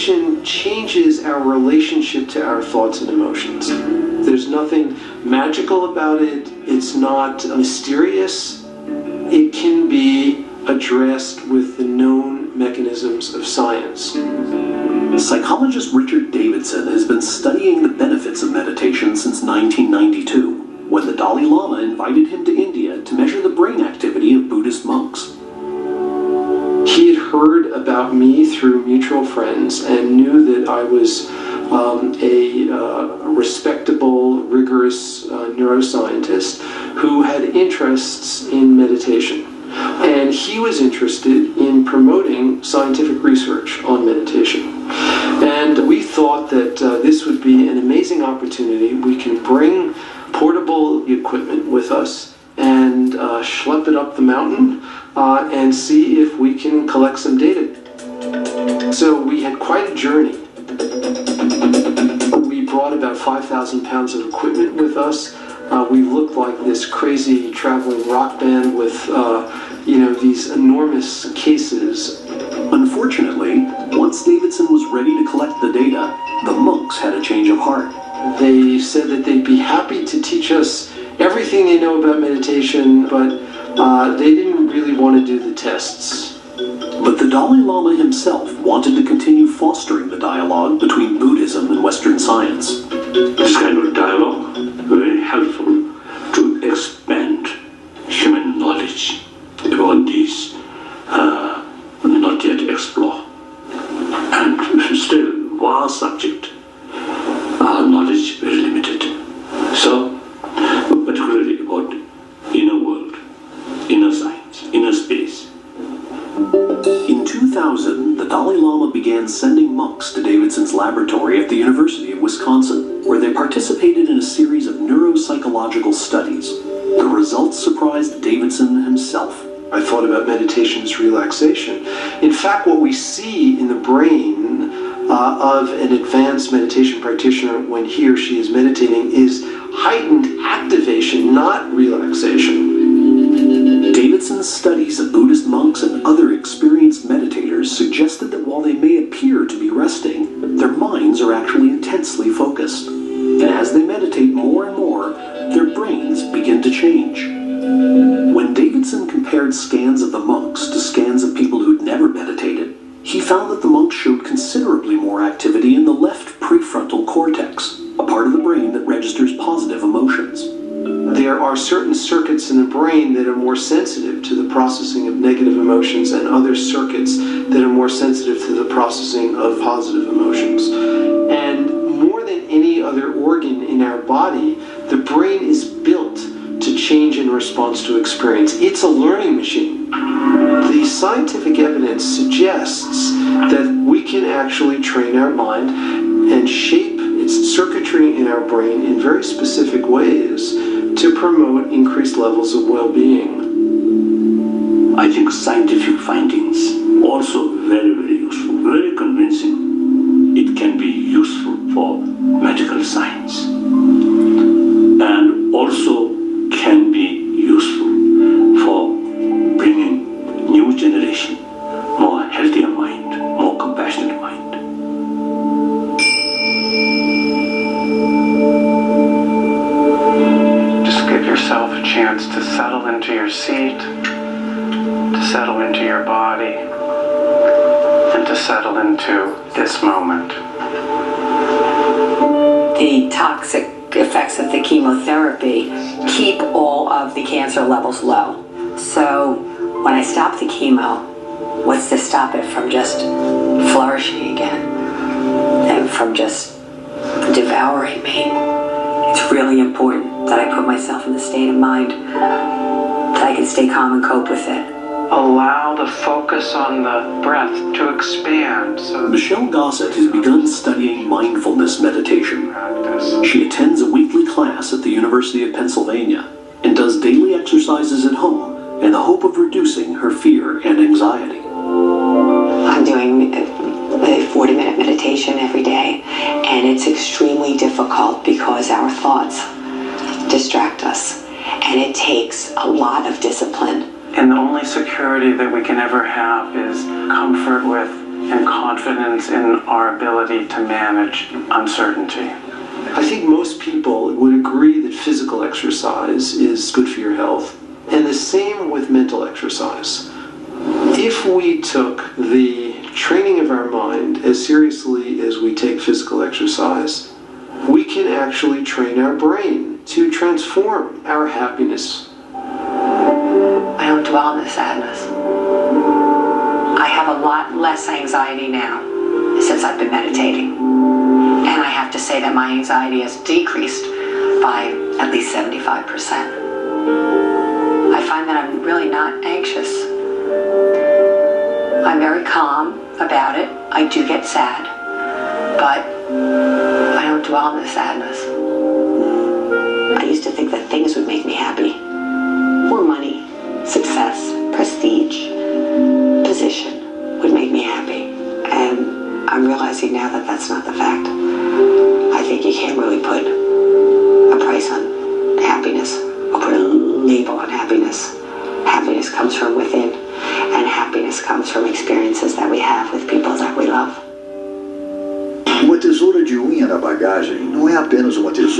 meditation changes our relationship to our thoughts and emotions. There's nothing magical about it. It's not mysterious. It can be addressed with the known mechanisms of science. Psychologist Richard Davidson has been studying the benefits of meditation since 1992, when the Dalai Lama invited him to India to measure the brain activity of Buddhist monks. He had heard about me through mutual friends and knew that I was a respectable, rigorous neuroscientist who had interests in meditation. And he was interested in promoting scientific research on meditation. And we thought that this would be an amazing opportunity. We can bring portable equipment with us and schlep it up the mountain and see if we can collect some data. So we had quite a journey. We brought about 5,000 pounds of equipment with us. We looked like this crazy traveling rock band with, these enormous cases. Unfortunately, once Davidson was ready to collect the data, the monks had a change of heart. They said that they'd be happy to teach us everything they know about meditation, but they didn't really want to do the tests. But the Dalai Lama himself wanted to continue fostering the dialogue between Buddhism and Western science. This kind of dialogue very helpful to expand human knowledge about these not yet explored and still vast subject. Our knowledge very limited. So, particularly about inner world, inner science, inner space. In 2000, the Dalai Lama began sending monks to Davidson's laboratory at the University of Wisconsin, where they participated in a series of neuropsychological studies. The results surprised Davidson himself. I thought about meditation as relaxation. In fact, what we see in the brain of an advanced meditation practitioner when he or she is meditating is heightened activation, not relaxation. Davidson's studies of Buddhist monks and other experienced meditators suggested that while they may appear to be resting, their minds are actually intensely focused. And as they meditate more and more, their brains begin to change. When Davidson compared scans of the monks to scans of people who'd never meditated, he found that the monks showed considerably more activity in the left prefrontal cortex, a part of the brain that registers positive emotions. There are certain circuits in the brain that are more sensitive to the processing of negative emotions and other circuits that are more sensitive to the processing of positive emotions. And more than any other organ in our body, the brain is built to change in response to experience. It's a learning machine. The scientific evidence suggests that we can actually train our mind and shape its circuitry in our brain in very specific ways to promote increased levels of well-being. I think scientific findings also very, very useful, very convincing. It can be useful for medical science and also can be useful for bringing new generation, more healthier mind, more compassionate mind. Just give yourself a chance to settle into your seat, to settle into your body, and to settle into this moment. The toxic effects of the chemotherapy keep all of the cancer levels low. So when I stop the chemo, what's to stop it from just flourishing again and from just devouring me? It's really important that I put myself in the state of mind that I can stay calm and cope with it. Allow the focus on the breath to expand. So Michelle Gossett has begun studying mindfulness meditation. practice. She attends a weekly class at the University of Pennsylvania and does daily exercises at home in the hope of reducing her fear and anxiety. I'm doing a 40-minute meditation every day, and it's extremely difficult because our thoughts distract us, and it takes a lot of discipline. And the only security that we can ever have is comfort with and confidence in our ability to manage uncertainty. I think most people would agree that physical exercise is good for your health, and the same with mental exercise. If we took the training of our mind as seriously as we take physical exercise, we can actually train our brain to transform our happiness. I don't dwell in the sadness. I have a lot less anxiety now since I've been meditating. And I have to say that my anxiety has decreased by at least 75%. I find that I'm really not anxious. I'm very calm about it. I do get sad, but I don't dwell in the sadness. I used to think that things would make me happy. More money, success, prestige, position would make me happy. And I'm realizing now that that's not the fact. I think you can't really put a price on happiness or put a label on happiness. Happiness comes from within, and happiness comes from experiences that we have with people that we love. Uma tesoura de unha na bagagem não é apenas uma tesoura.